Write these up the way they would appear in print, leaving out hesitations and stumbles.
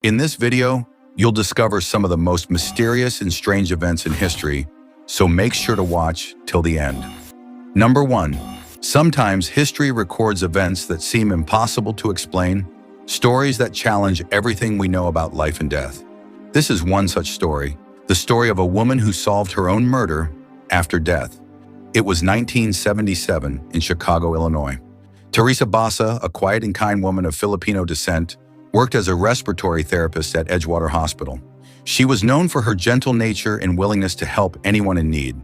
In this video, you'll discover some of the most mysterious and strange events in history, so make sure to watch till the end. Number 1. Sometimes history records events that seem impossible to explain, stories that challenge everything we know about life and death. This is one such story, the story of a woman who solved her own murder after death. It was 1977 in Chicago, Illinois. Teresa Basa, a quiet and kind woman of Filipino descent, worked as a respiratory therapist at Edgewater Hospital. She was known for her gentle nature and willingness to help anyone in need.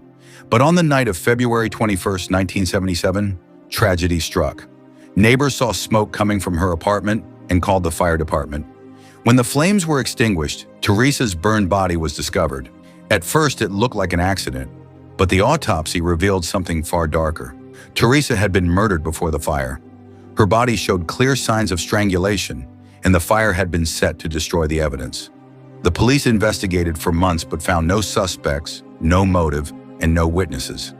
But on the night of February 21, 1977, tragedy struck. Neighbors saw smoke coming from her apartment and called the fire department. When the flames were extinguished, Teresa's burned body was discovered. At first, it looked like an accident, but the autopsy revealed something far darker. Teresa had been murdered before the fire. Her body showed clear signs of strangulation, and the fire had been set to destroy the evidence. The police investigated for months but found no suspects, no motive, and no witnesses.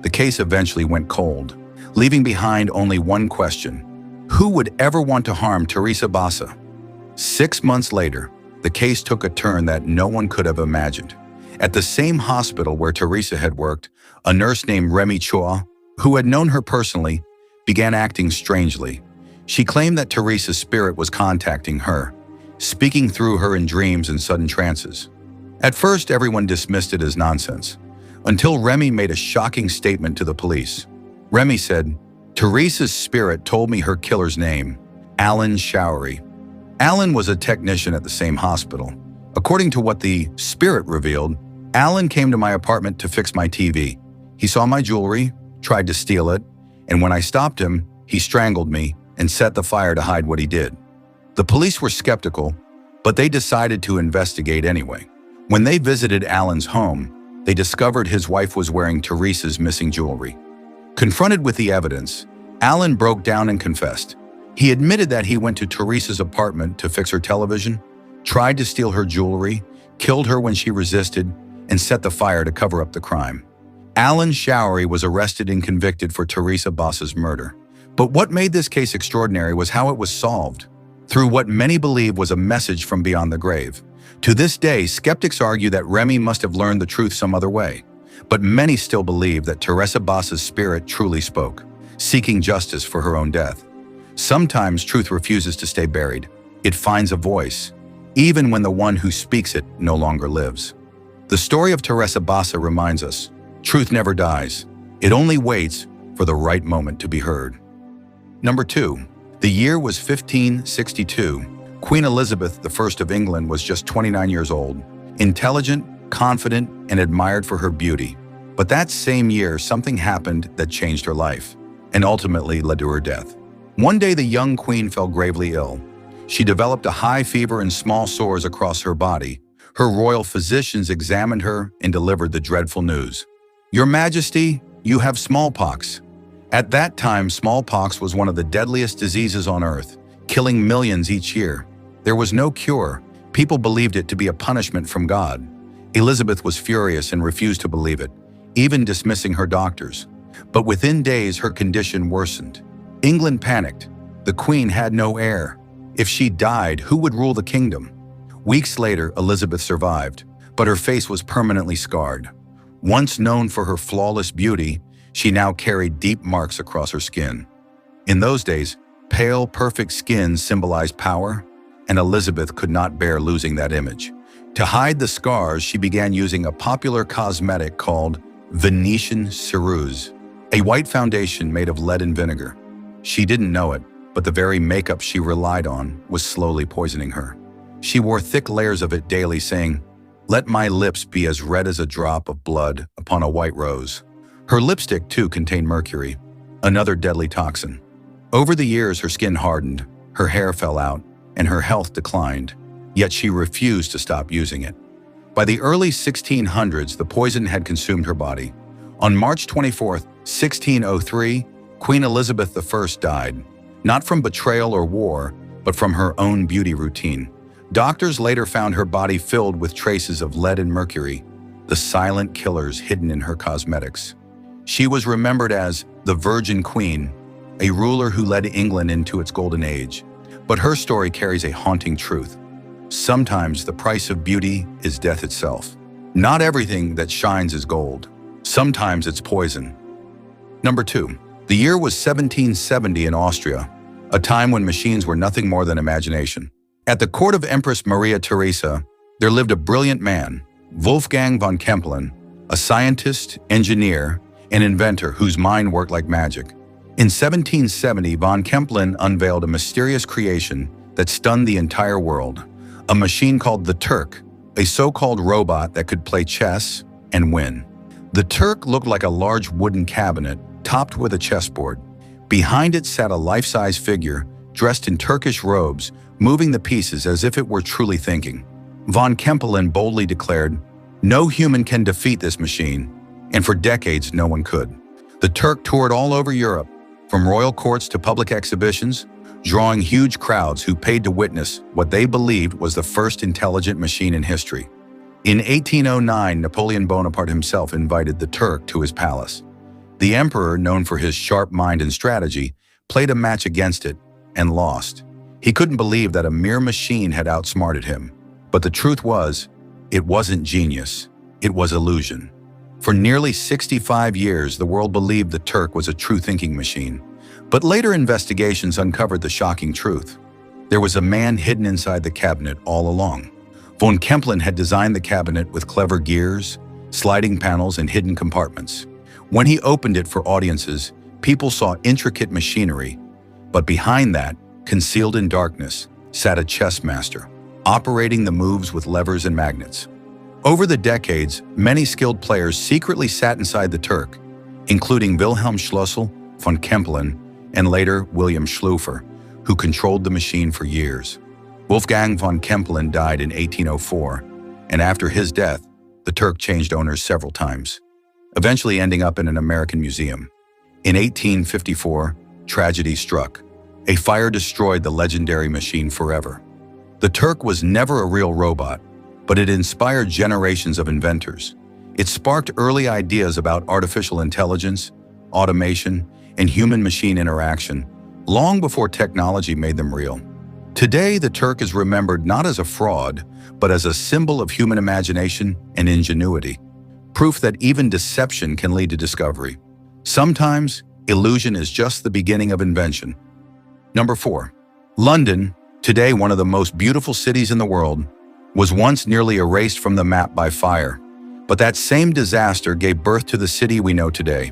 The case eventually went cold, leaving behind only one question: who would ever want to harm Teresa Basa? 6 months later, the case took a turn that no one could have imagined. At the same hospital where Teresa had worked, a nurse named Remy Chua, who had known her personally, began acting strangely. She claimed that Teresa's spirit was contacting her, speaking through her in dreams and sudden trances. At first, everyone dismissed it as nonsense, until Remy made a shocking statement to the police. Remy said, "Teresa's spirit told me her killer's name, Alan Showery." Alan was a technician at the same hospital. According to what the spirit revealed, Alan came to my apartment to fix my TV. He saw my jewelry, tried to steal it, and when I stopped him, he strangled me and set the fire to hide what he did. The police were skeptical, but they decided to investigate anyway. When they visited Alan's home, they discovered his wife was wearing Teresa's missing jewelry. Confronted with the evidence, Alan broke down and confessed. He admitted that he went to Teresa's apartment to fix her television, tried to steal her jewelry, killed her when she resisted, and set the fire to cover up the crime. Alan Showery was arrested and convicted for Teresa Basa's murder. But what made this case extraordinary was how it was solved, through what many believe was a message from beyond the grave. To this day, skeptics argue that Remy must have learned the truth some other way. But many still believe that Teresa Basa's spirit truly spoke, seeking justice for her own death. Sometimes truth refuses to stay buried. It finds a voice, even when the one who speaks it no longer lives. The story of Teresa Basa reminds us, truth never dies. It only waits for the right moment to be heard. Number 2. The year was 1562. Queen Elizabeth I of England was just 29 years old, intelligent, confident, and admired for her beauty. But that same year, something happened that changed her life, and ultimately led to her death. One day, the young queen fell gravely ill. She developed a high fever and small sores across her body. Her royal physicians examined her and delivered the dreadful news: "Your Majesty, you have smallpox." At that time, smallpox was one of the deadliest diseases on earth, killing millions each year. There was no cure. People believed it to be a punishment from God. Elizabeth was furious and refused to believe it, even dismissing her doctors. But within days, her condition worsened. England panicked. The queen had no heir. If she died, who would rule the kingdom? Weeks later, Elizabeth survived, but her face was permanently scarred. Once known for her flawless beauty, she now carried deep marks across her skin. In those days, pale, perfect skin symbolized power, and Elizabeth could not bear losing that image. To hide the scars, she began using a popular cosmetic called Venetian ceruse, a white foundation made of lead and vinegar. She didn't know it, but the very makeup she relied on was slowly poisoning her. She wore thick layers of it daily, saying, "Let my lips be as red as a drop of blood upon a white rose." Her lipstick, too, contained mercury, another deadly toxin. Over the years, her skin hardened, her hair fell out, and her health declined, yet she refused to stop using it. By the early 1600s, the poison had consumed her body. On March 24, 1603, Queen Elizabeth I died, not from betrayal or war, but from her own beauty routine. Doctors later found her body filled with traces of lead and mercury, the silent killers hidden in her cosmetics. She was remembered as the Virgin Queen, a ruler who led England into its golden age. But her story carries a haunting truth. sometimes the price of beauty is death itself. Not everything that shines is gold. Sometimes it's poison. Number 2. The year was 1770 in Austria, a time when machines were nothing more than imagination. At the court of Empress Maria Theresa, there lived a brilliant man, Wolfgang von Kempelen, a scientist, engineer, and inventor whose mind worked like magic. In 1770, von Kempelen unveiled a mysterious creation that stunned the entire world, a machine called the Turk, a so-called robot that could play chess and win. The Turk looked like a large wooden cabinet topped with a chessboard. Behind it sat a life-size figure dressed in Turkish robes, moving the pieces as if it were truly thinking. Von Kempelen boldly declared, "No human can defeat this machine," and for decades no one could. The Turk toured all over Europe, from royal courts to public exhibitions, drawing huge crowds who paid to witness what they believed was the first intelligent machine in history. In 1809, Napoleon Bonaparte himself invited the Turk to his palace. The emperor, known for his sharp mind and strategy, played a match against it and lost. He couldn't believe that a mere machine had outsmarted him. But the truth was, it wasn't genius, it was illusion. For nearly 65 years, the world believed the Turk was a true thinking machine. But later investigations uncovered the shocking truth. There was a man hidden inside the cabinet all along. Von Kempelen had designed the cabinet with clever gears, sliding panels, and hidden compartments. When he opened it for audiences, people saw intricate machinery. But behind that, concealed in darkness, sat a chess master, operating the moves with levers and magnets. Over the decades, many skilled players secretly sat inside the Turk, including Wilhelm Schlüssel, von Kempelen, and later William Schlüfer, who controlled the machine for years. Wolfgang von Kempelen died in 1804, and after his death, the Turk changed owners several times, eventually ending up in an American museum. In 1854, tragedy struck. A fire destroyed the legendary machine forever. The Turk was never a real robot, but it inspired generations of inventors. It sparked early ideas about artificial intelligence, automation, and human-machine interaction, long before technology made them real. Today, the Turk is remembered not as a fraud, but as a symbol of human imagination and ingenuity, proof that even deception can lead to discovery. Sometimes, illusion is just the beginning of invention. Number 4. London, today one of the most beautiful cities in the world, was once nearly erased from the map by fire. But that same disaster gave birth to the city we know today.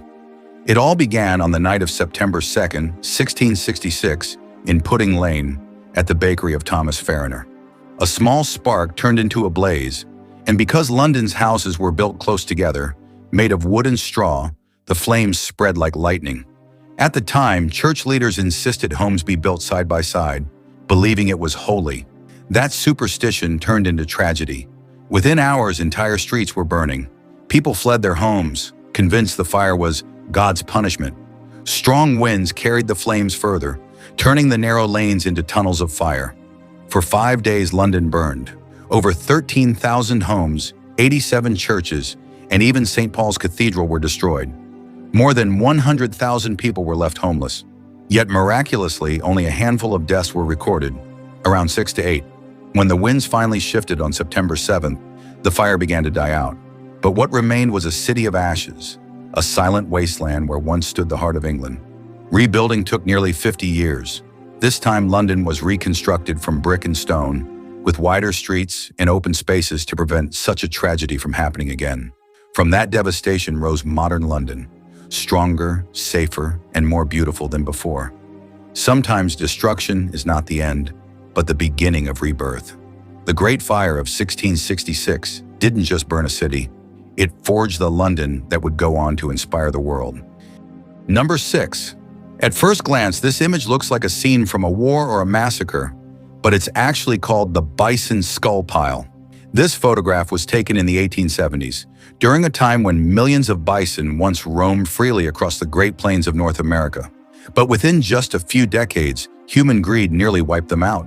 It all began on the night of September 2nd, 1666, in Pudding Lane, at the bakery of Thomas Fariner. A small spark turned into a blaze, and because London's houses were built close together, made of wood and straw, the flames spread like lightning. At the time, church leaders insisted homes be built side by side, believing it was holy. That superstition turned into tragedy. Within hours, entire streets were burning. People fled their homes, convinced the fire was God's punishment. Strong winds carried the flames further, turning the narrow lanes into tunnels of fire. For 5 days, London burned. Over 13,000 homes, 87 churches, and even St. Paul's Cathedral were destroyed. More than 100,000 people were left homeless. Yet miraculously, only a handful of deaths were recorded, around 6 to 8. When the winds finally shifted on September 7th, the fire began to die out. But what remained was a city of ashes, a silent wasteland where once stood the heart of England. Rebuilding took nearly 50 years. This time, London was reconstructed from brick and stone, with wider streets and open spaces to prevent such a tragedy from happening again. From that devastation rose modern London, stronger, safer, and more beautiful than before. Sometimes destruction is not the end, but the beginning of rebirth. The Great Fire of 1666 didn't just burn a city, it forged the London that would go on to inspire the world. Number 6. At first glance, this image looks like a scene from a war or a massacre, but it's actually called the Bison Skull Pile. This photograph was taken in the 1870s, during a time when millions of bison once roamed freely across the Great Plains of North America. But within just a few decades, human greed nearly wiped them out.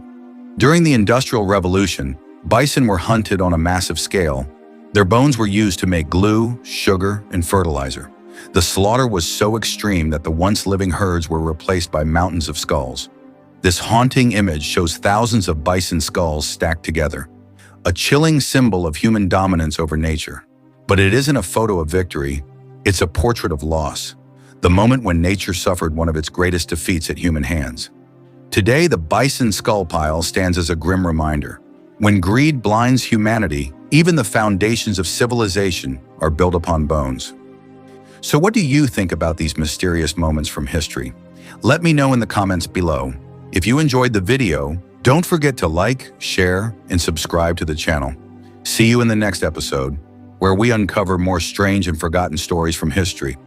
During the Industrial Revolution, bison were hunted on a massive scale. Their bones were used to make glue, sugar, and fertilizer. The slaughter was so extreme that the once living herds were replaced by mountains of skulls. This haunting image shows thousands of bison skulls stacked together, a chilling symbol of human dominance over nature. But it isn't a photo of victory, it's a portrait of loss, the moment when nature suffered one of its greatest defeats at human hands. Today, the Bison Skull Pile stands as a grim reminder. When greed blinds humanity, even the foundations of civilization are built upon bones. So what do you think about these mysterious moments from history? Let me know in the comments below. If you enjoyed the video, don't forget to like, share, and subscribe to the channel. See you in the next episode, where we uncover more strange and forgotten stories from history.